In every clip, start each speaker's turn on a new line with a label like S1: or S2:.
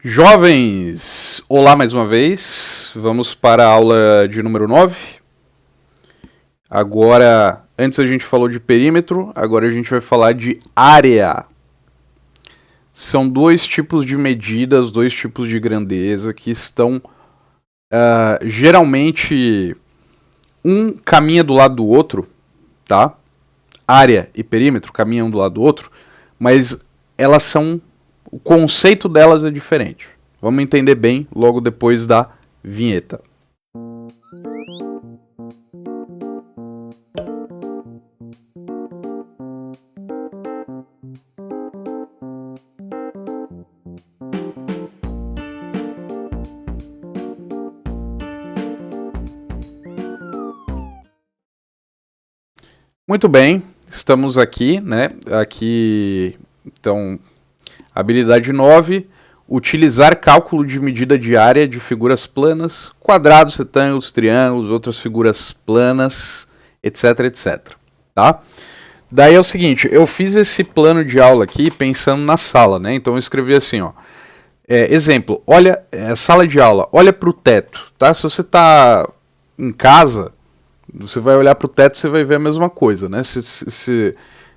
S1: Jovens, olá mais uma vez, vamos para a aula de número 9. Agora, antes a gente falou de perímetro, agora a gente vai falar de área. São dois tipos de medidas, dois tipos de grandeza que estão geralmente um caminha do lado do outro, tá? Área e perímetro caminham do lado do outro, mas elas são... O conceito delas é diferente. Vamos entender bem logo depois da vinheta. Muito bem, estamos aqui, né? Aqui, então... Habilidade 9, utilizar cálculo de medida de área de figuras planas, quadrados, retângulos, triângulos, outras figuras planas, etc, etc. Tá? Daí é o seguinte, eu fiz esse plano de aula aqui pensando na sala, né? Então eu escrevi assim, ó. Exemplo, olha, sala de aula, olha para o teto, tá? Se você está em casa, você vai olhar para o teto e você vai ver a mesma coisa, né?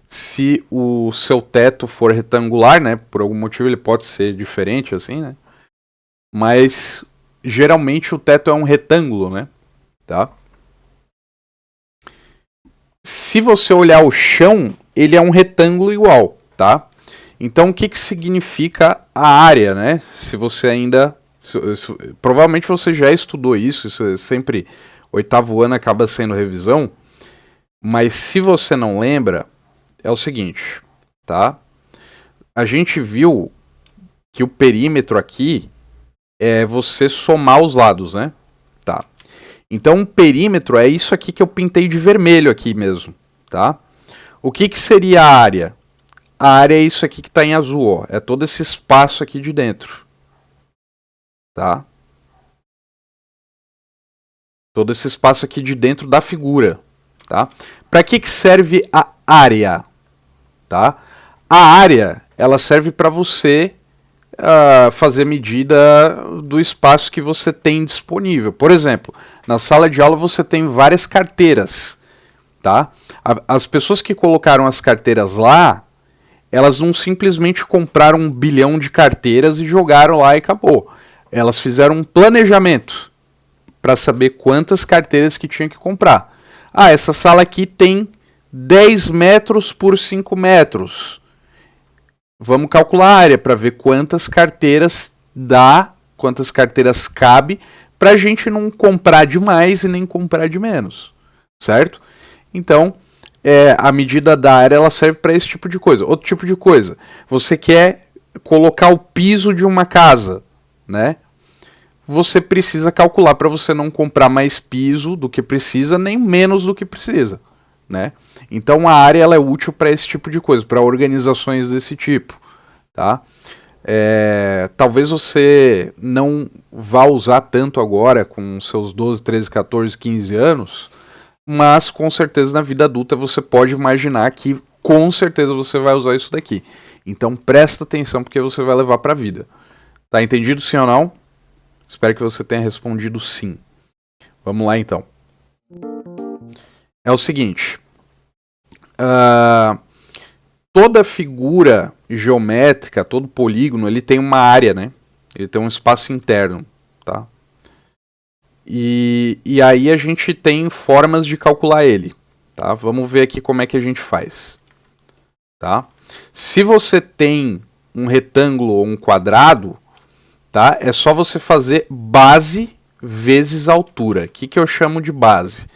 S1: Se o seu teto for retangular, né, por algum motivo ele pode ser diferente assim, né? Mas geralmente o teto é um retângulo, né? Tá? Se você olhar o chão, ele é um retângulo igual, tá? Então o que significa a área, né? Se você ainda... provavelmente você já estudou isso é sempre... Oitavo ano acaba sendo revisão. Mas se você não lembra... É o seguinte, tá? A gente viu que o perímetro aqui é você somar os lados, né? Tá. Então o perímetro é isso aqui que eu pintei de vermelho aqui mesmo, tá? O que seria a área? A área é isso aqui que está em azul, ó. É todo esse espaço aqui de dentro, tá? Todo esse espaço aqui de dentro da figura, tá? Para que serve a área? Tá? A área ela serve para você fazer medida do espaço que você tem disponível. Por exemplo, na sala de aula você tem várias carteiras. Tá? As pessoas que colocaram as carteiras lá, elas não simplesmente compraram 1 bilhão de carteiras e jogaram lá e acabou. Elas fizeram um planejamento para saber quantas carteiras que tinha que comprar. Ah, essa sala aqui tem 10 metros por 5 metros. Vamos calcular a área para ver quantas carteiras dá, quantas carteiras cabe, para a gente não comprar de mais e nem comprar de menos. Certo? Então, a medida da área ela serve para esse tipo de coisa. Outro tipo de coisa, você quer colocar o piso de uma casa, né? Você precisa calcular para você não comprar mais piso do que precisa, nem menos do que precisa. Né? Então a área ela é útil para esse tipo de coisa, para organizações desse tipo, tá? Talvez você não vá usar tanto agora com seus 12, 13, 14, 15 anos, mas com certeza na vida adulta você pode imaginar que com certeza você vai usar isso daqui. Então presta atenção porque você vai levar para a vida. Tá entendido sim ou não? Espero que você tenha respondido sim. Vamos lá então. É o seguinte, toda figura geométrica, todo polígono, ele tem uma área, né? Ele tem um espaço interno, tá? E aí a gente tem formas de calcular ele, tá? Vamos ver aqui como é que a gente faz, tá? Se você tem um retângulo ou um quadrado, tá? É só você fazer base vezes altura. O que eu chamo de base?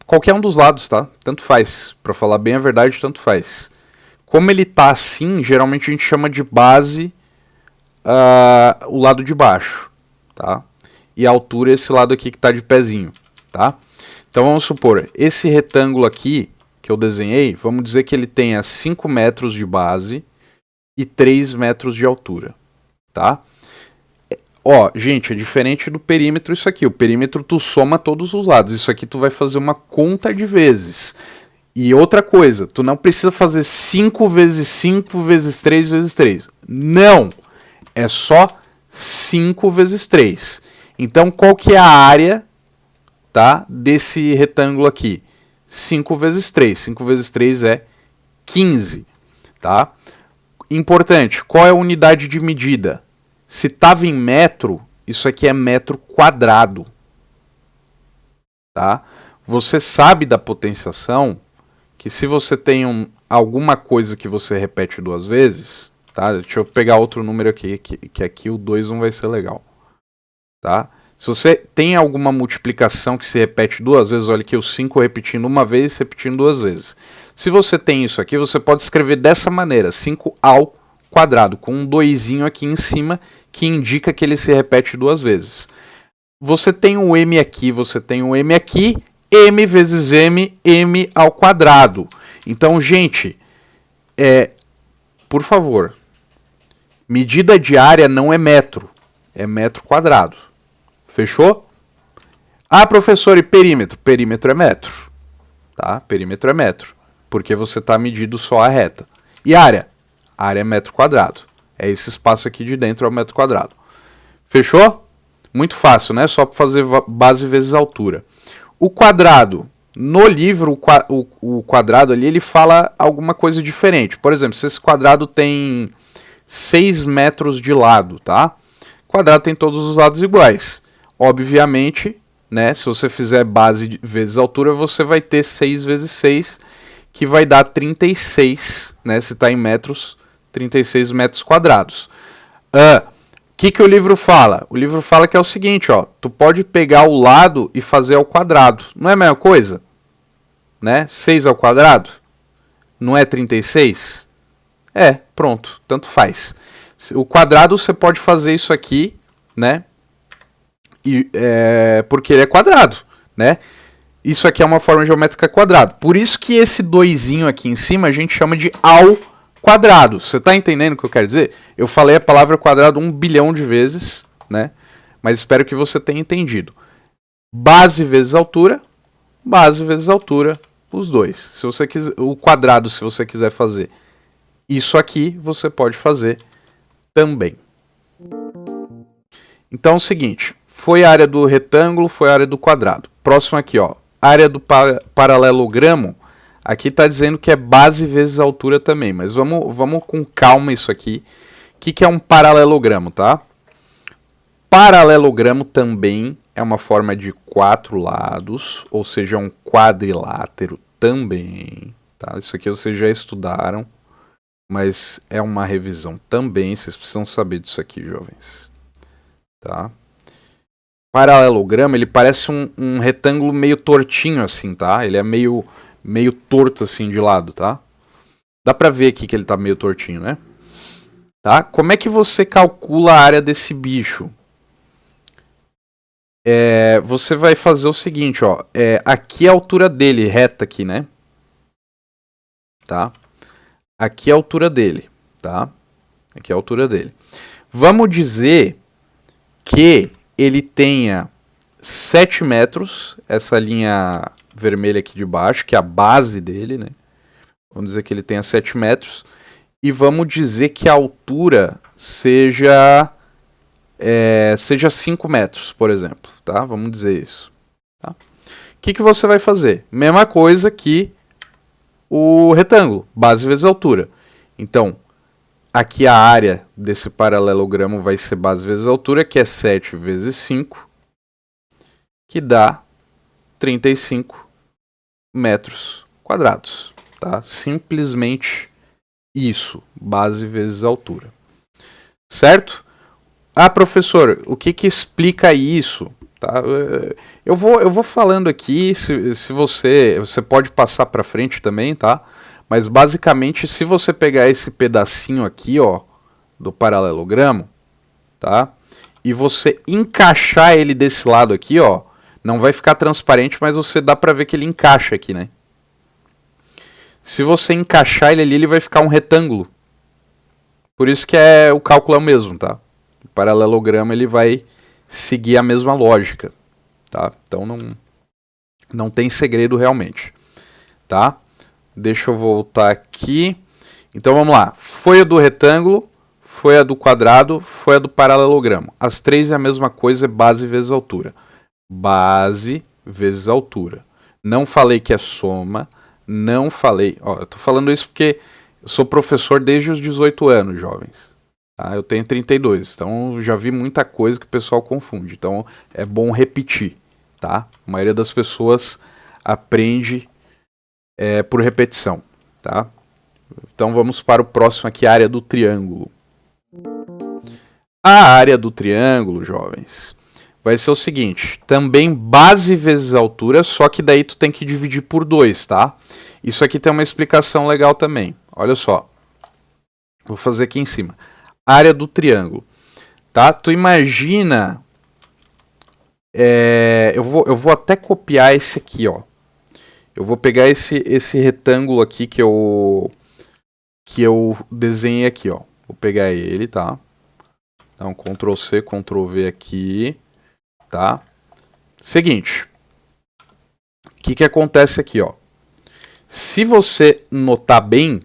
S1: Qualquer um dos lados, tá? Tanto faz. Para falar bem a verdade, tanto faz. Como ele tá assim, geralmente a gente chama de base o lado de baixo, tá? E a altura é esse lado aqui que tá de pezinho, tá? Então vamos supor, esse retângulo aqui que eu desenhei, vamos dizer que ele tenha 5 metros de base e 3 metros de altura, tá? Ó, gente, é diferente do perímetro isso aqui. O perímetro tu soma todos os lados. Isso aqui tu vai fazer uma conta de vezes. E outra coisa, tu não precisa fazer 5 vezes 5 vezes 3 vezes 3. Não! É só 5 vezes 3. Então, qual que é a área, tá, desse retângulo aqui? 5 vezes 3. 5 vezes 3 é 15. Tá? Importante, qual é a unidade de medida? Se estava em metro, isso aqui é metro quadrado. Tá? Você sabe da potenciação que se você tem alguma coisa que você repete duas vezes, tá? Deixa eu pegar outro número aqui, que aqui o 2 não vai ser legal. Tá? Se você tem alguma multiplicação que se repete duas vezes, olha aqui o 5 repetindo uma vez, repetindo duas vezes. Se você tem isso aqui, você pode escrever dessa maneira, 5 ao quadrado, com um 2 aqui em cima, que indica que ele se repete duas vezes. Você tem o m aqui, você tem o m aqui, m vezes m, m ao quadrado. Então, gente, por favor, medida de área não é metro, é metro quadrado. Fechou? Ah, professor, e perímetro? Perímetro é metro. Tá? Perímetro é metro, porque você está medindo só a reta. E área? Área é metro quadrado. É esse espaço aqui de dentro, é o metro quadrado. Fechou? Muito fácil, né? Só para fazer base vezes altura. O quadrado, no livro, o quadrado ali, ele fala alguma coisa diferente. Por exemplo, se esse quadrado tem 6 metros de lado, tá? O quadrado tem todos os lados iguais. Obviamente, né, se você fizer base vezes altura, você vai ter 6 vezes 6, que vai dar 36, né, se está em metros, 36 metros quadrados. Que o livro fala? O livro fala que é o seguinte, ó, tu pode pegar o lado e fazer ao quadrado. Não é a mesma coisa? Né? 6 ao quadrado? Não é 36? Pronto, tanto faz. O quadrado você pode fazer isso aqui, né? Porque ele é quadrado, né? Isso aqui é uma forma geométrica quadrado. Por isso que esse 2 aqui em cima a gente chama de ao quadrado. Você está entendendo o que eu quero dizer? Eu falei a palavra quadrado 1 bilhão de vezes, né? Mas espero que você tenha entendido. Base vezes altura, os dois. Se você quiser, o quadrado, se você quiser fazer isso aqui, você pode fazer também. Então é o seguinte, foi a área do retângulo, foi a área do quadrado. Próximo aqui, ó, área do paralelogramo. Aqui está dizendo que é base vezes altura também, mas vamos com calma isso aqui. O que é um paralelogramo, tá? Paralelogramo também é uma forma de 4 lados, ou seja, é um quadrilátero também. Tá? Isso aqui vocês já estudaram, mas é uma revisão também, vocês precisam saber disso aqui, jovens. Tá? Paralelogramo, ele parece um retângulo meio tortinho assim, tá? Ele é meio torto assim de lado, tá? Dá pra ver aqui que ele tá meio tortinho, né? Tá? Como é que você calcula a área desse bicho? Você vai fazer o seguinte, ó. Aqui é a altura dele, reta aqui, né? Tá? Aqui é a altura dele, tá? Aqui é a altura dele. Vamos dizer que ele tenha 7 metros, essa linha vermelha aqui de baixo, que é a base dele, né? Vamos dizer que ele tenha 7 metros. E vamos dizer que a altura seja 5 metros, por exemplo. Tá? Vamos dizer isso. Tá? O que você vai fazer? Mesma coisa que o retângulo, base vezes altura. Então, aqui a área desse paralelogramo vai ser base vezes altura, que é 7 vezes 5, que dá 35 metros quadrados. Tá? Simplesmente isso, base vezes altura. Certo? Ah, professor, o que explica isso? Tá? Eu vou falando aqui, se você pode passar para frente também, tá? Mas basicamente, se você pegar esse pedacinho aqui, ó, do paralelogramo, tá? E você encaixar ele desse lado aqui, ó, não vai ficar transparente, mas você dá para ver que ele encaixa aqui, né? Se você encaixar ele ali, ele vai ficar um retângulo. Por isso que o cálculo é o mesmo, tá? O paralelogramo ele vai seguir a mesma lógica, tá? Então não tem segredo realmente, tá? Deixa eu voltar aqui. Então vamos lá. Foi a do retângulo, foi a do quadrado, foi a do paralelogramo. As três é a mesma coisa, é base vezes altura. Base vezes altura. Não falei que é soma, não falei... Ó, eu tô falando isso porque eu sou professor desde os 18 anos, jovens. Tá? Eu tenho 32, então já vi muita coisa que o pessoal confunde. Então é bom repetir, tá? A maioria das pessoas aprende por repetição, tá? Então vamos para o próximo aqui, a área do triângulo. A área do triângulo, jovens, vai ser o seguinte, também base vezes altura, só que daí tu tem que dividir por 2, tá? Isso aqui tem uma explicação legal também. Olha só. Vou fazer aqui em cima. Área do triângulo, tá? Tu imagina... eu vou até copiar esse aqui, ó. Eu vou pegar esse retângulo aqui que eu desenhei aqui, ó. Vou pegar ele, tá? Então, Ctrl C, Ctrl V aqui, tá? Seguinte. O que acontece aqui, ó? Se você notar bem,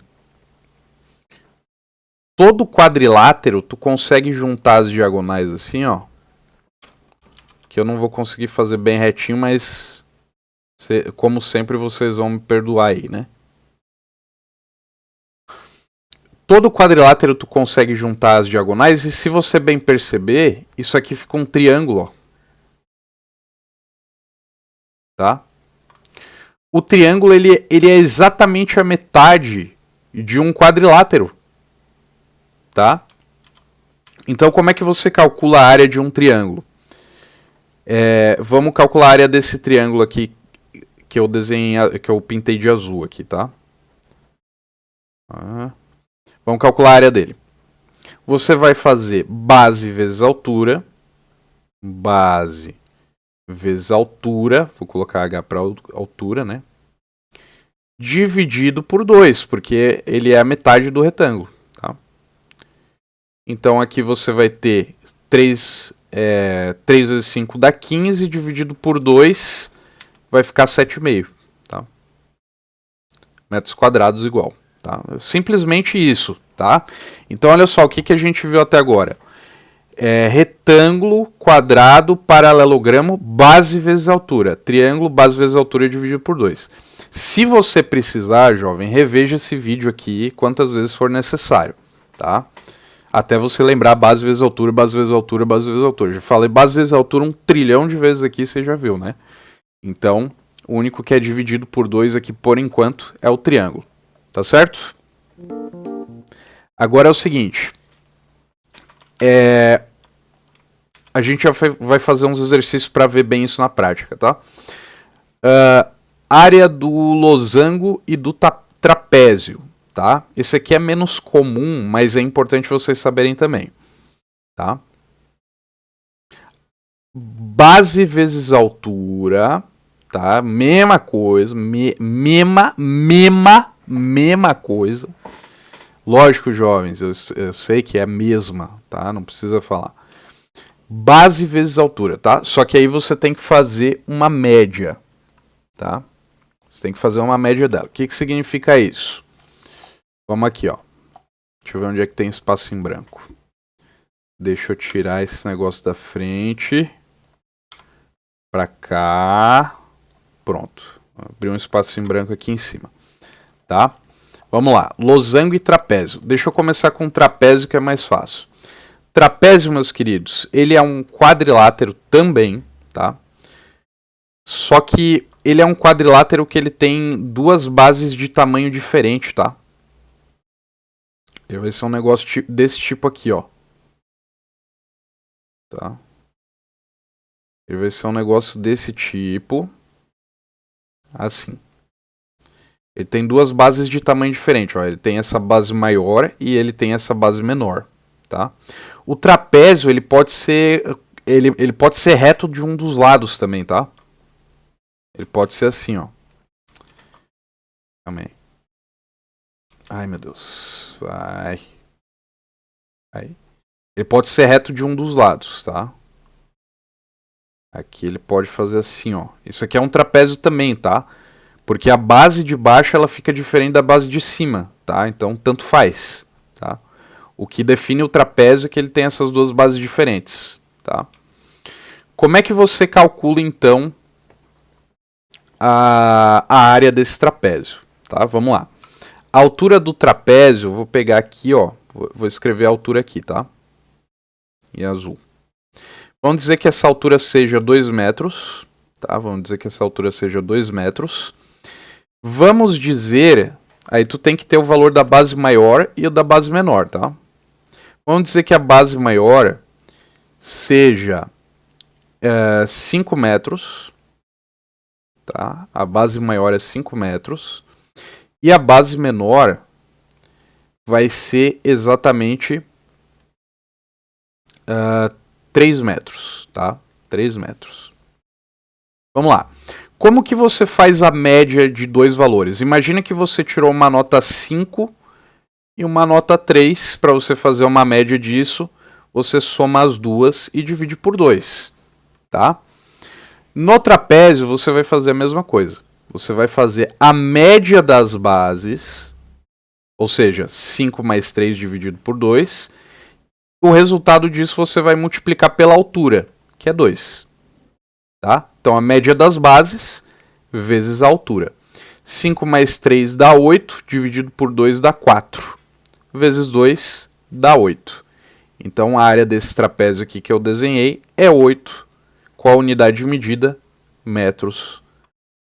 S1: todo quadrilátero, tu consegue juntar as diagonais assim, ó. Que eu não vou conseguir fazer bem retinho, mas... como sempre, vocês vão me perdoar aí, né? Todo quadrilátero tu consegue juntar as diagonais e se você bem perceber, isso aqui fica um triângulo, ó. Tá? O triângulo ele é exatamente a metade de um quadrilátero. Tá? Então como é que você calcula a área de um triângulo? Vamos calcular a área desse triângulo aqui que eu desenhei, que eu pintei de azul aqui, tá? Vamos calcular a área dele. Você vai fazer base vezes altura. Base vezes altura. Vou colocar H para altura, né? Dividido por 2, porque ele é a metade do retângulo. Tá? Então aqui você vai ter 3 vezes 5 dá 15, dividido por 2 vai ficar 7,5. Tá? Metros quadrados igual. Tá? Simplesmente isso, tá? Então olha só, o que a gente viu até agora? Retângulo, quadrado, paralelogramo, base vezes altura. Triângulo, base vezes altura dividido por 2. Se você precisar, jovem, reveja esse vídeo aqui quantas vezes for necessário, tá? Até você lembrar base vezes altura, base vezes altura, base vezes altura. Já falei base vezes altura 1 trilhão de vezes aqui, você já viu, né? Então, o único que é dividido por 2 aqui, por enquanto, é o triângulo. Tá certo? Agora é o seguinte. A gente já vai fazer uns exercícios para ver bem isso na prática, tá? Área do losango e do trapézio, tá? Esse aqui é menos comum, mas é importante vocês saberem também, tá? Base vezes altura, tá? Mesma coisa, mesma coisa. Lógico, jovens, eu sei que é a mesma, tá? Não precisa falar. Base vezes altura, tá? Só que aí você tem que fazer uma média, tá? Você tem que fazer uma média dela. O que significa isso? Vamos aqui, ó. Deixa eu ver onde é que tem espaço em branco. Deixa eu tirar esse negócio da frente. Pra cá. Pronto. Abri um espaço em branco aqui em cima. Tá? Vamos lá. Losango e trapézio. Deixa eu começar com o trapézio, que é mais fácil. Trapézio, meus queridos, ele é um quadrilátero também, tá? Só que ele é um quadrilátero que ele tem duas bases de tamanho diferente, tá? Ele vai ser um negócio desse tipo aqui, ó. Tá? Ele vai ser um negócio desse tipo. Assim. Ele tem duas bases de tamanho diferente, ó. Ele tem essa base maior e ele tem essa base menor, tá? O trapézio, ele pode ser reto de um dos lados também, tá? Ele pode ser assim, ó. Calma aí. Ai, meu Deus. Vai. Aí. Ele pode ser reto de um dos lados, tá? Aqui ele pode fazer assim, ó. Isso aqui é um trapézio também, tá? Porque a base de baixo ela fica diferente da base de cima, tá? Então tanto faz, tá? O que define o trapézio é que ele tem essas duas bases diferentes, tá? Como é que você calcula, então, a área desse trapézio? Tá? Vamos lá. A altura do trapézio, vou pegar aqui, ó, vou escrever a altura aqui, tá? Em azul. Vamos dizer que essa altura seja 2 metros, tá? Vamos dizer que essa altura seja 2 metros. Vamos dizer, aí tu tem que ter o valor da base maior e o da base menor, tá? Vamos dizer que a base maior seja 5 metros, tá? A base maior é 5 metros. E a base menor vai ser exatamente 3 metros, tá? 3 metros. Vamos lá. Como que você faz a média de dois valores? Imagina que você tirou uma nota 5 e uma nota 3. Para você fazer uma média disso, você soma as duas e divide por 2, tá? No trapézio, você vai fazer a mesma coisa. Você vai fazer a média das bases, ou seja, 5 mais 3 dividido por 2. O resultado disso você vai multiplicar pela altura, que é 2. Tá? Então a média das bases vezes a altura. 5 mais 3 dá 8, dividido por 2 dá 4. Vezes 2 dá 8. Então a área desse trapézio aqui que eu desenhei é 8. Qual a unidade de medida? Metros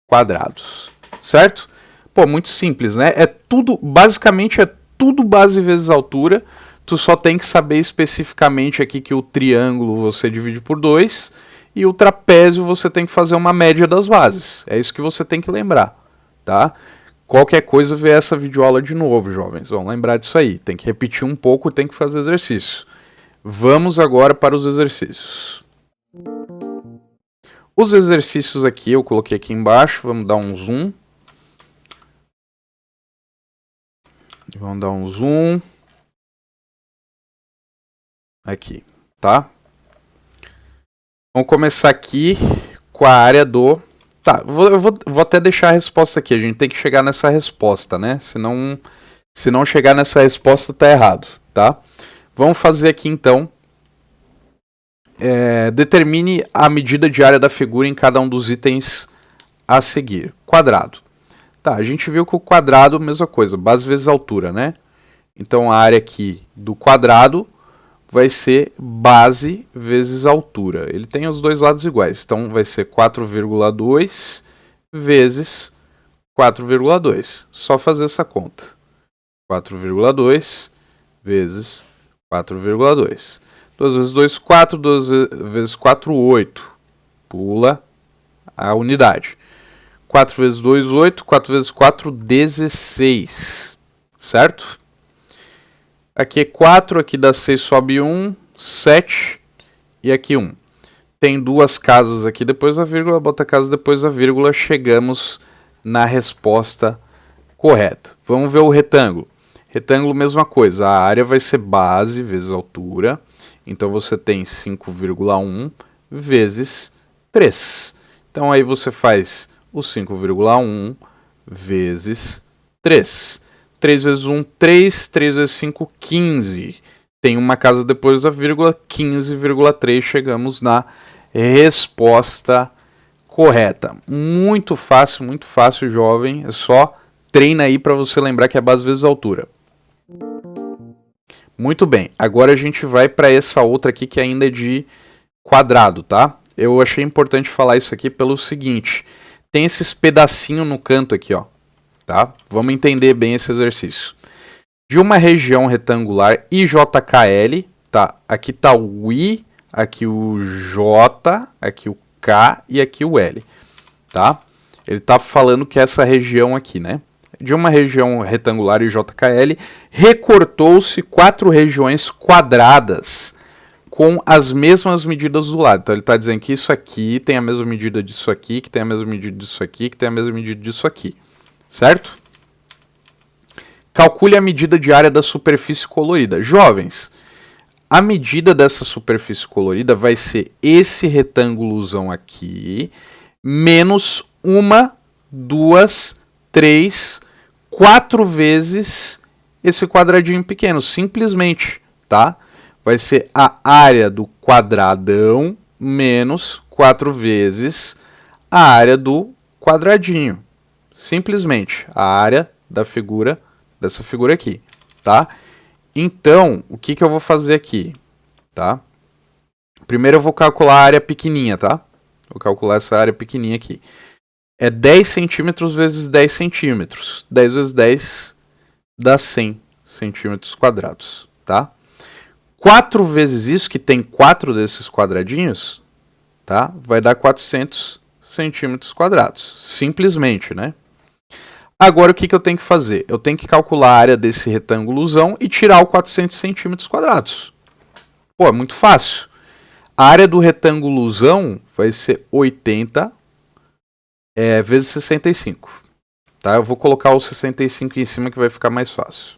S1: quadrados, certo? Pô, muito simples, né? É tudo, basicamente é tudo base vezes altura. Tu só tem que saber especificamente aqui que o triângulo você divide por 2 e o trapézio você tem que fazer uma média das bases. É isso que você tem que lembrar, tá? Qualquer coisa, vê essa videoaula de novo, jovens. Vão lembrar disso aí. Tem que repetir um pouco, tem que fazer exercício. Vamos agora para os exercícios. Os exercícios aqui, eu coloquei aqui embaixo, vamos dar um zoom. Vamos dar um zoom. Aqui, tá? Vamos começar aqui com a área do... Tá, eu vou até deixar a resposta aqui, a gente tem que chegar nessa resposta, né? Se não chegar nessa resposta, tá errado, tá? Vamos fazer aqui então... determine a medida de área da figura em cada um dos itens a seguir. Quadrado. Tá, a gente viu que o quadrado, mesma coisa, base vezes altura, né? Então a área aqui do quadrado vai ser base vezes altura. Ele tem os dois lados iguais, então vai ser 4,2 vezes 4,2. Só fazer essa conta. 4,2 vezes 4,2. 2 vezes 2, 4. 2 vezes 4, 8. Pula a unidade. 4 vezes 2, 8. 4 vezes 4, 16. Certo? Aqui é 4, aqui dá 6, sobe 1, 7. E aqui 1. Tem duas casas aqui, depois a vírgula, bota a casa, depois a vírgula. Chegamos na resposta correta. Vamos ver o retângulo. Retângulo, mesma coisa. A área vai ser base vezes altura. Então você tem 5,1 vezes 3. Então aí você faz o 5,1 vezes 3. 3 vezes 1, 3. 3 vezes 5, 15. Tem uma casa depois da vírgula, 15,3. Chegamos na resposta correta. Muito fácil, jovem. É só treina aí para você lembrar que é base vezes altura. Muito bem, agora a gente vai para essa outra aqui que ainda é de quadrado, tá? Eu achei importante falar isso aqui pelo seguinte, tem esses pedacinhos no canto aqui, ó, tá? Vamos entender bem esse exercício. De uma região retangular IJKL, tá? Aqui tá o I, aqui o J, aqui o K e aqui o L, tá? Ele tá falando que essa região aqui, né? De uma região retangular IJKL, recortou-se 4 regiões quadradas com as mesmas medidas do lado. Então ele está dizendo que isso aqui tem a mesma medida disso aqui, que tem a mesma medida disso aqui, que tem a mesma medida disso aqui. Certo? Calcule a medida de área da superfície colorida. Jovens, a medida dessa superfície colorida vai ser esse retângulozão aqui, menos 1, 2, 3, 4 vezes esse quadradinho pequeno, simplesmente, tá? Vai ser a área do quadradão menos 4 vezes a área do quadradinho. Simplesmente, a área da figura, dessa figura aqui, tá? Então, o que eu vou fazer aqui, tá? Primeiro eu vou calcular a área pequenininha, tá? Vou calcular essa área pequenininha aqui. É 10 centímetros vezes 10 centímetros. 10 vezes 10 dá 100 centímetros quadrados, tá? 4 vezes isso, que tem 4 desses quadradinhos, tá? Vai dar 400 centímetros quadrados. Simplesmente, né? Agora o que eu tenho que fazer? Eu tenho que calcular a área desse retângulozão e tirar o 400 centímetros quadrados. Pô, é muito fácil. A área do retângulozão vai ser 80 vezes 65. Tá? Eu vou colocar o 65 em cima que vai ficar mais fácil.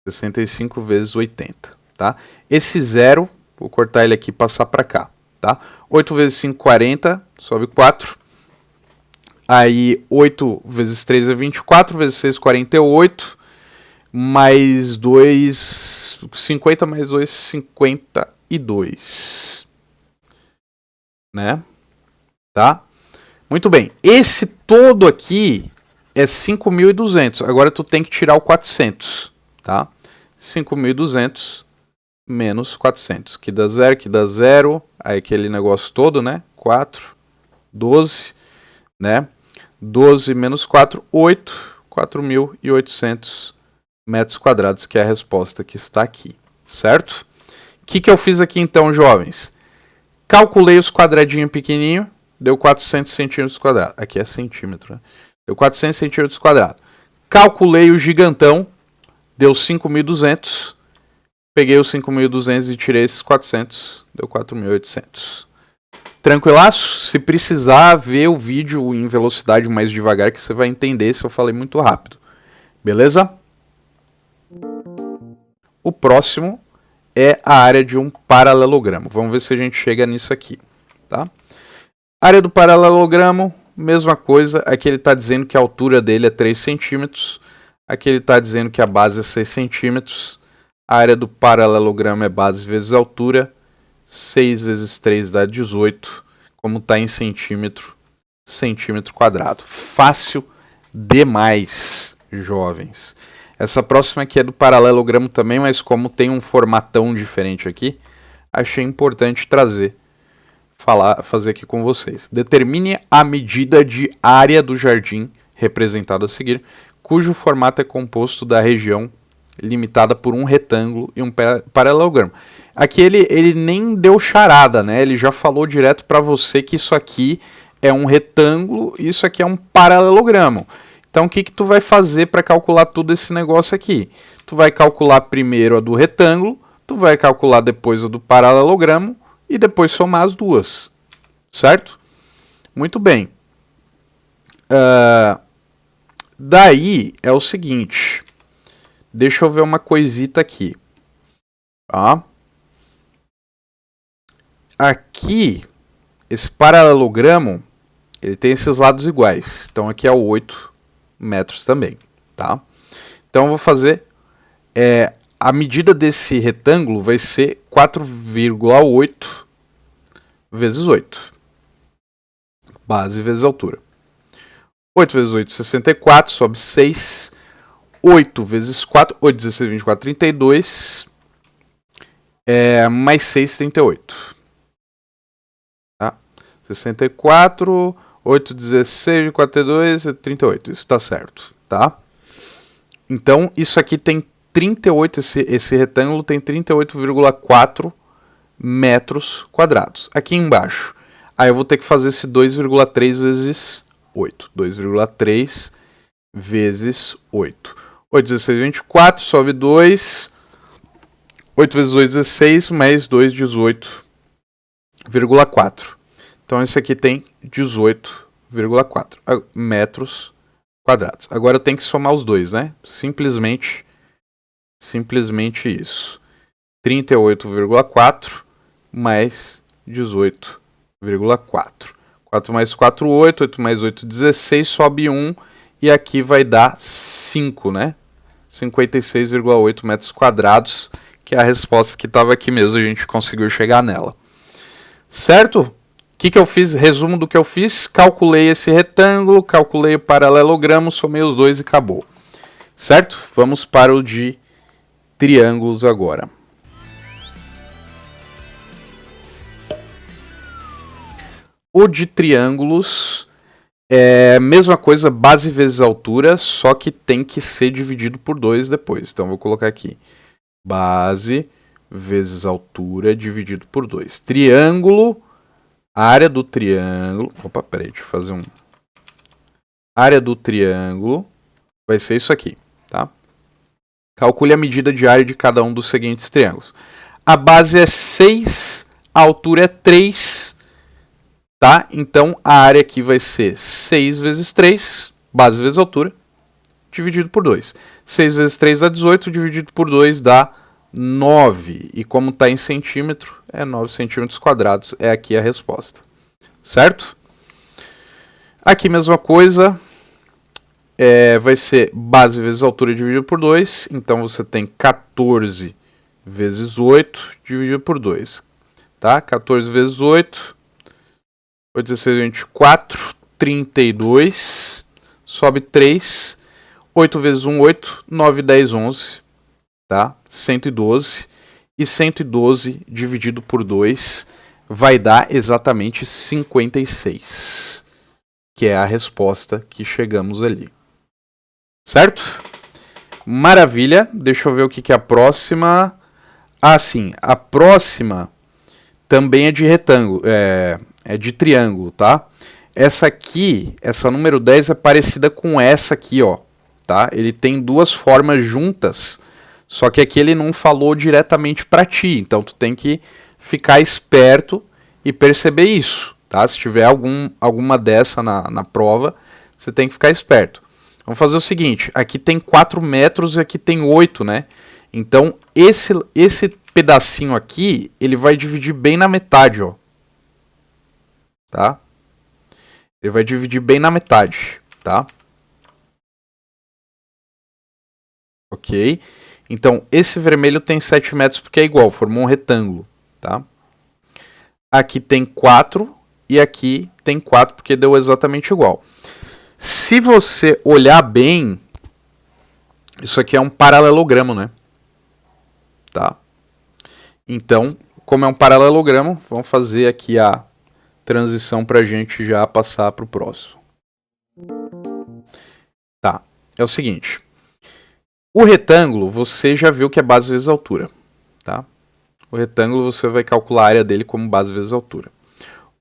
S1: 65 vezes 80. Tá? Esse zero, vou cortar ele aqui e passar para cá. Tá? 8 vezes 5, 40. Sobe 4. Aí 8 vezes 3 é 24. Vezes 6, 48. Mais 2, 50 mais 2, 52. Né? Tá? Muito bem. Esse todo aqui é 5.200. Agora tu tem que tirar o 400. Tá? 5.200 menos 400. Que dá 0, que dá 0. Aí aquele negócio todo, né? 4, 12, né? 12 menos 4, 8. 4.800 metros quadrados, que é a resposta que está aqui. Certo? O que eu fiz aqui então, jovens? Calculei os quadradinhos pequenininhos, deu 400 centímetros quadrados. Aqui é centímetro, né? Deu 400 centímetros quadrados. Calculei o gigantão, deu 5.200. Peguei os 5.200 e tirei esses 400, deu 4.800. Tranquilaço? Se precisar ver o vídeo em velocidade mais devagar, que você vai entender se eu falei muito rápido. Beleza? O próximo é a área de um paralelogramo. Vamos ver se a gente chega nisso aqui, tá? Área do paralelogramo, mesma coisa. Aqui ele está dizendo que a altura dele é 3 centímetros. Aqui ele está dizendo que a base é 6 centímetros. A área do paralelogramo é base vezes altura. 6 vezes 3 dá 18. Como está em centímetro, centímetro quadrado. Fácil demais, jovens. Essa próxima aqui é do paralelogramo também, mas como tem um formatão diferente aqui, achei importante trazer, fazer aqui com vocês. Determine a medida de área do jardim, representado a seguir, cujo formato é composto da região limitada por um retângulo e um paralelogramo. Aqui ele nem deu charada, né? Ele já falou direto para você que isso aqui é um retângulo e isso aqui é um paralelogramo. Então, o que tu vai fazer para calcular tudo esse negócio aqui? Tu vai calcular primeiro a do retângulo, tu vai calcular depois a do paralelogramo e depois somar as duas. Certo? Muito bem. Daí é o seguinte. Deixa eu ver uma coisita aqui. Tá? Aqui, esse paralelogramo, ele tem esses lados iguais. Então, aqui é o 8 metros também, tá? Então eu vou fazer a medida desse retângulo vai ser 4,8 vezes 8. Base vezes altura. 8 vezes 8, 64, sobe 6. 8 vezes 4, 8, 16, 24, 32. Mais 6, 38. Tá? 64... 8, 16, 42, 38. Isso está certo, tá? Então, isso aqui tem 38, esse retângulo tem 38,4 metros quadrados. Aqui embaixo. Aí eu vou ter que fazer esse 2,3 vezes 8. 2,3 vezes 8. 8, 16, 24, sobe 2. 8 vezes 2, 16, mais 2, 18,4. Então, esse aqui tem 18,4 metros quadrados. Agora eu tenho que somar os dois, né? Simplesmente isso. 38,4 mais 18,4. 4 mais 4, 8. 8 mais 8, 16. Sobe 1. E aqui vai dar 5, né? 56,8 metros quadrados, que é a resposta que estava aqui mesmo, a gente conseguiu chegar nela. Certo? O que eu fiz? Resumo do que eu fiz, calculei esse retângulo, calculei o paralelogramo, somei os dois e acabou. Certo? Vamos para o de triângulos agora. O de triângulos é a mesma coisa, base vezes altura, só que tem que ser dividido por 2 depois. Então, vou colocar aqui, base vezes altura dividido por 2. Triângulo, área do triângulo... Opa, peraí, deixa eu fazer um... Área do triângulo vai ser isso aqui, tá? Calcule a medida de área de cada um dos seguintes triângulos. A base é 6, a altura é 3... Tá? Então, a área aqui vai ser 6 vezes 3, base vezes altura, dividido por 2. 6 vezes 3 dá 18, dividido por 2 dá 9. E como está em centímetro, é 9 centímetros quadrados. É aqui a resposta. Certo? Aqui, mesma coisa. Vai ser base vezes altura dividido por 2. Então, você tem 14 vezes 8 dividido por 2. Tá? 14 vezes 8... 8, 16, 24, 32, sobe 3, 8 vezes 1, 8, 9, 10, 11, tá? 112, e 112 dividido por 2 vai dar exatamente 56, que é a resposta que chegamos ali. Certo? Maravilha, deixa eu ver o que é a próxima. Ah, sim, a próxima também é de retângulo, é de triângulo, tá? Essa aqui, essa número 10 é parecida com essa aqui, ó, tá? Ele tem duas formas juntas, só que aqui ele não falou diretamente para ti, então tu tem que ficar esperto e perceber isso, tá? Se tiver alguma dessa na prova, você tem que ficar esperto. Vamos fazer o seguinte, aqui tem 4 metros e aqui tem 8, né? Então, esse pedacinho aqui, ele vai dividir bem na metade, ó. Tá? Ele vai dividir bem na metade, tá? Ok? Então, esse vermelho tem 7 metros porque é igual, formou um retângulo, tá? Aqui tem 4 e aqui tem 4 porque deu exatamente igual. Se você olhar bem, isso aqui é um paralelogramo, né? Tá? Então, como é um paralelogramo, vamos fazer aqui a transição para a gente já passar para o próximo. Tá, é o seguinte. O retângulo, você já viu que é base vezes altura. Tá? O retângulo, você vai calcular a área dele como base vezes altura.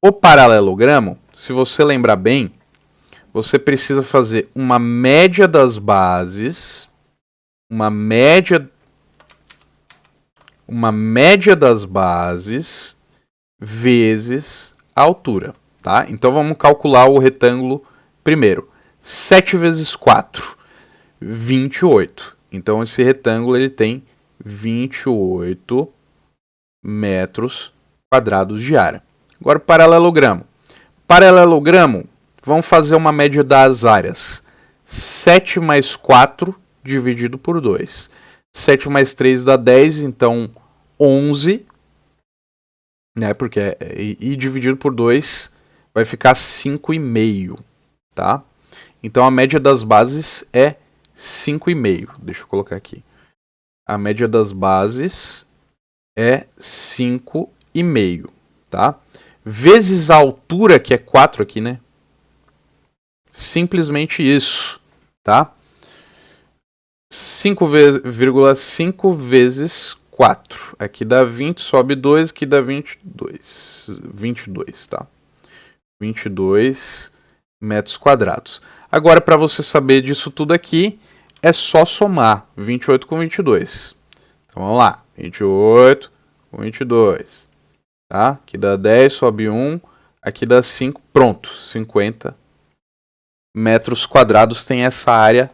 S1: O paralelogramo, se você lembrar bem, você precisa fazer uma média das bases, uma média das bases vezes a altura, tá? Então vamos calcular o retângulo primeiro. 7 vezes 4, 28. Então esse retângulo ele tem 28 metros quadrados de área. Agora o paralelogramo. Paralelogramo, vamos fazer uma média das áreas. 7 mais 4 dividido por 2. 7 mais 3 dá 10, então 11. Né, porque e dividido por 2 vai ficar 5,5, tá? Então a média das bases é 5,5. Deixa eu colocar aqui. A média das bases é 5,5, tá? Vezes a altura, que é 4 aqui, né? Simplesmente isso, tá? 5,5 vezes 4. Aqui dá 20, sobe 2, aqui dá 22. 22, tá? 22 metros quadrados. Agora, para você saber disso tudo aqui, é só somar 28 com 22. Então, vamos lá. 28 com 22. Tá? Aqui dá 10, sobe 1. Aqui dá 5. Pronto. 50 metros quadrados tem essa área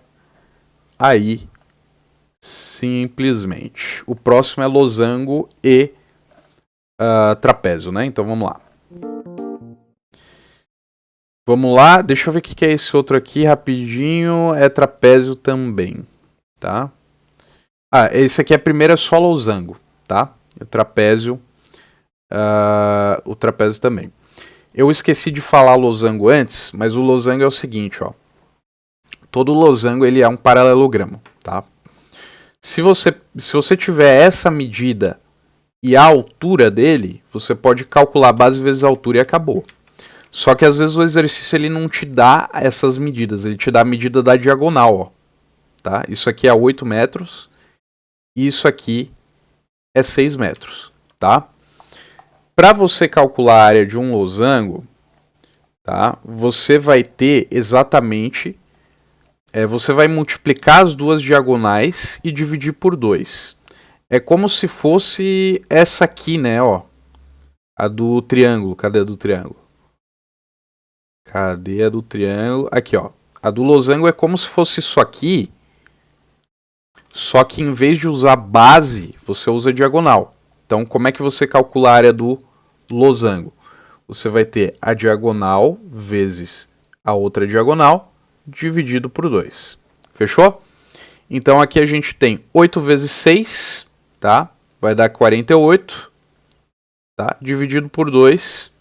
S1: aí. Simplesmente. O próximo é losango e trapézio, né? Então vamos lá. Vamos lá, deixa eu ver o que é esse outro aqui rapidinho. É trapézio também, tá? Ah, esse aqui é primeiro é só losango, tá? O trapézio também. Eu esqueci de falar losango antes, mas o losango é o seguinte, ó. Todo losango ele é um paralelogramo, tá? Se você tiver essa medida e a altura dele, você pode calcular a base vezes a altura e acabou. Só que às vezes o exercício ele não te dá essas medidas, ele te dá a medida da diagonal, ó. Tá? Isso aqui é 8 metros e isso aqui é 6 metros, tá? Para você calcular a área de um losango, tá? Você vai ter exatamente... você vai multiplicar as duas diagonais e dividir por 2. É como se fosse essa aqui, né? Ó, a do triângulo. Cadê a do triângulo? Cadê a do triângulo? Aqui, ó. A do losango é como se fosse isso aqui, só que em vez de usar base, você usa diagonal. Então, como é que você calcula a área do losango? Você vai ter a diagonal vezes a outra diagonal dividido por 2. Fechou? Então, aqui a gente tem 8 vezes 6, tá? Vai dar 48, tá? Dividido por 2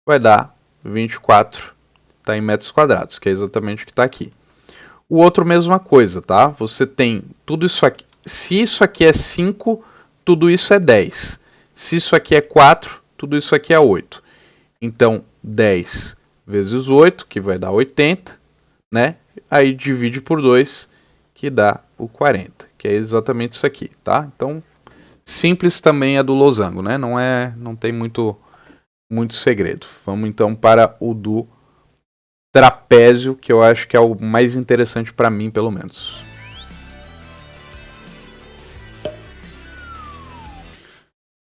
S1: vai dar 24, tá? Em metros quadrados, que é exatamente o que está aqui. O outro, mesma coisa, tá? Você tem tudo isso aqui. Se isso aqui é 5, tudo isso é 10. Se isso aqui é 4, tudo isso aqui é 8. Então, 10 vezes 8, que vai dar 80, né? Aí divide por 2, que dá o 40, que é exatamente isso aqui, tá? Então, simples também é do losango, né? Não tem muito segredo. Vamos então para o do trapézio, que eu acho que é o mais interessante para mim, pelo menos.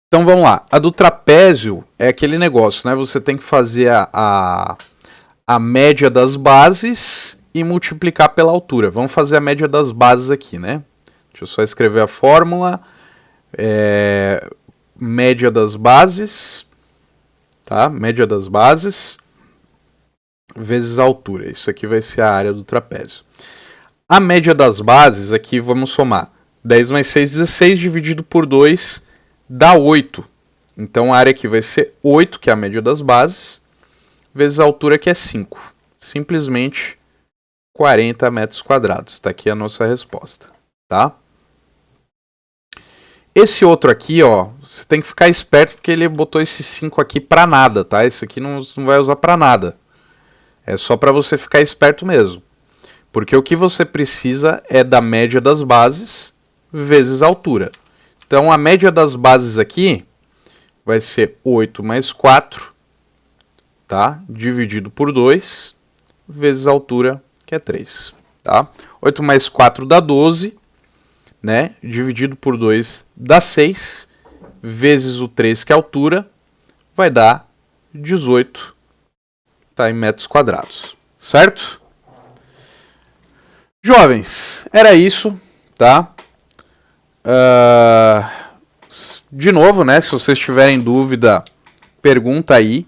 S1: Então vamos lá. A do trapézio é aquele negócio, né? Você tem que fazer a média das bases e multiplicar pela altura. Vamos fazer a média das bases aqui, né? Deixa eu só escrever a fórmula. Média das bases, tá? Média das bases vezes a altura. Isso aqui vai ser a área do trapézio. A média das bases, aqui vamos somar. 10 mais 6, 16, dividido por 2, dá 8. Então a área aqui vai ser 8, que é a média das bases, vezes a altura, que é 5. Simplesmente 40 metros quadrados. Está aqui a nossa resposta, tá? Esse outro aqui, ó, você tem que ficar esperto porque ele botou esse 5 aqui para nada, tá? Esse aqui não vai usar para nada. É só para você ficar esperto mesmo. Porque o que você precisa é da média das bases vezes a altura. Então a média das bases aqui vai ser 8 mais 4, tá? Dividido por 2, vezes a altura, que é 3. Tá? 8 mais 4 dá 12, né? Dividido por 2 dá 6, vezes o 3, que é a altura, vai dar 18, tá? Em metros quadrados. Certo? Jovens, era isso, tá? De novo, né? Se vocês tiverem dúvida, pergunta aí.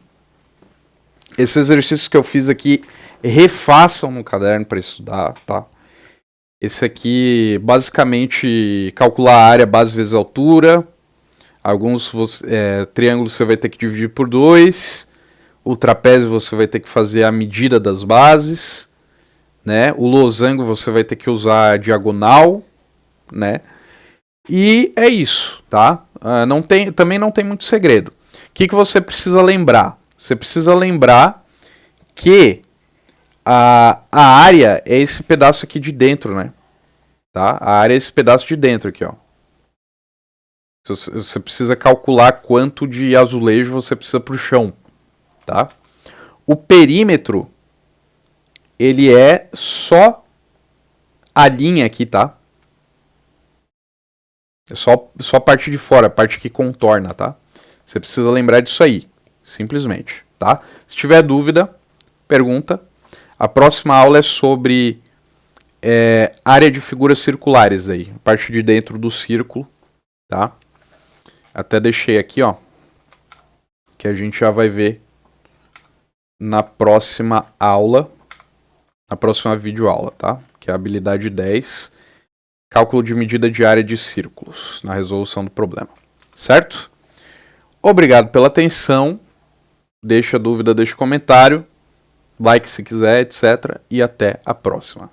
S1: Esses exercícios que eu fiz aqui, refaçam no caderno para estudar, tá? Esse aqui, basicamente, calcular a área, base vezes altura. Alguns triângulos você vai ter que dividir por 2. O trapézio você vai ter que fazer a medida das bases, né? O losango você vai ter que usar a diagonal, né? E é isso, tá? Também não tem muito segredo. O que você precisa lembrar? Você precisa lembrar que a área é esse pedaço aqui de dentro, né? Tá? A área é esse pedaço de dentro aqui, ó. Você precisa calcular quanto de azulejo você precisa para o chão, tá? O perímetro, ele é só a linha aqui, tá? É só a parte de fora, a parte que contorna, tá? Você precisa lembrar disso aí, simplesmente, tá? Se tiver dúvida, pergunta. A próxima aula é sobre área de figuras circulares aí, a parte de dentro do círculo, tá? Até deixei aqui, ó, que a gente já vai ver na próxima aula, na próxima videoaula, tá? Que é a habilidade 10. cálculo de medida de área de círculos na resolução do problema. Certo? Obrigado pela atenção. Deixa dúvida, deixa comentário. Like se quiser, etc. E até a próxima.